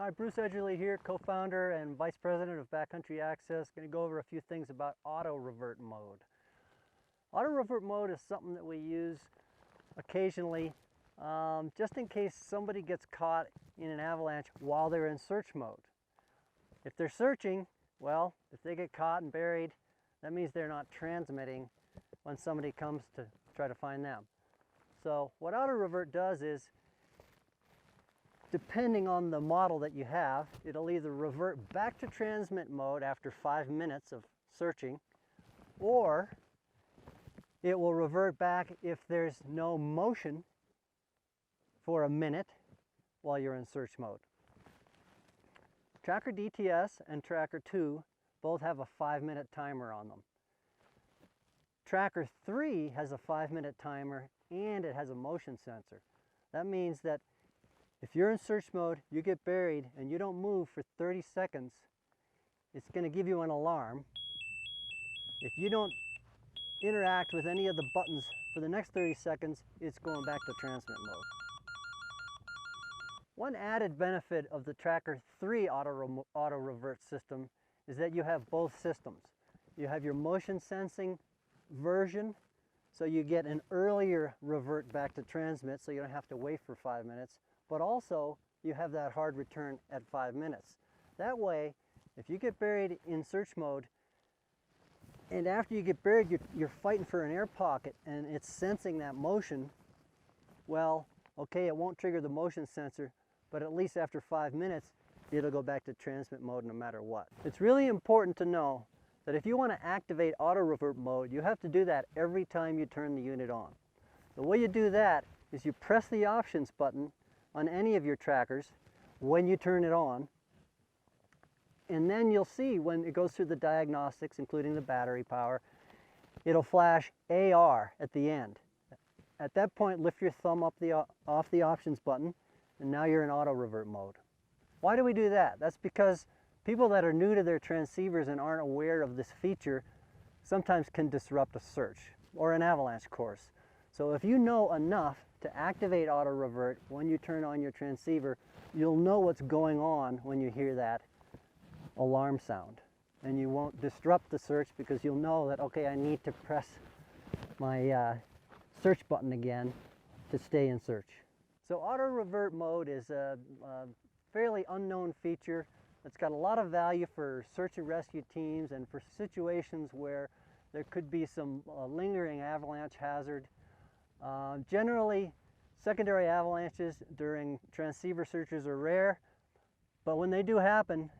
Hi, Bruce Edgerly here, co-founder and vice president of Backcountry Access. Going to go over a few things about auto revert mode. Auto revert mode is something that we use occasionally just in case somebody gets caught in an avalanche while they're in search mode. If they're searching, well, if they get caught and buried, that means they're not transmitting when somebody comes to try to find them. So what auto revert does is, depending on the model that you have, it'll either revert back to transmit mode after 5 minutes of searching, or it will revert back if there's no motion for a minute while you're in search mode. Tracker DTS and Tracker 2 both have a 5-minute timer on them. Tracker 3 has a 5-minute timer and it has a motion sensor. That means that if you're in search mode, you get buried and you don't move for 30 seconds, it's going to give you an alarm. If you don't interact with any of the buttons for the next 30 seconds, it's going back to transmit mode. One added benefit of the Tracker 3 auto revert system is that you have both systems. You have your motion sensing version, so you get an earlier revert back to transmit, so you don't have to wait for 5 minutes. But also you have that hard return at 5 minutes. That way, if you get buried in search mode, and after you get buried, you're fighting for an air pocket and it's sensing that motion, well, okay, it won't trigger the motion sensor, but at least after 5 minutes, it'll go back to transmit mode no matter what. It's really important to know that if you want to activate auto revert mode, you have to do that every time you turn the unit on. The way you do that is you press the options button on any of your trackers when you turn it on, and then you'll see when it goes through the diagnostics, including the battery power, it'll flash AR at the end. At that point, lift your thumb up off the options button, and now you're in auto revert mode. Why do we do that? That's because people that are new to their transceivers and aren't aware of this feature sometimes can disrupt a search or an avalanche course. So if you know enough to activate auto revert when you turn on your transceiver, you'll know what's going on when you hear that alarm sound. And you won't disrupt the search because you'll know that, okay, I need to press my search button again to stay in search. So auto revert mode is a fairly unknown feature that's got a lot of value for search and rescue teams and for situations where there could be some lingering avalanche hazard. Generally, secondary avalanches during transceiver searches are rare, but when they do happen,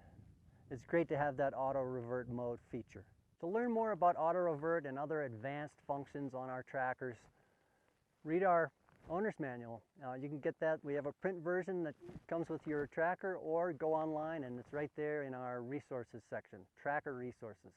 it's great to have that auto revert mode feature. To learn more about auto revert and other advanced functions on our trackers, read our owner's manual. You can get that. We have a print version that comes with your tracker, or go online and it's right there in our resources section, Tracker Resources.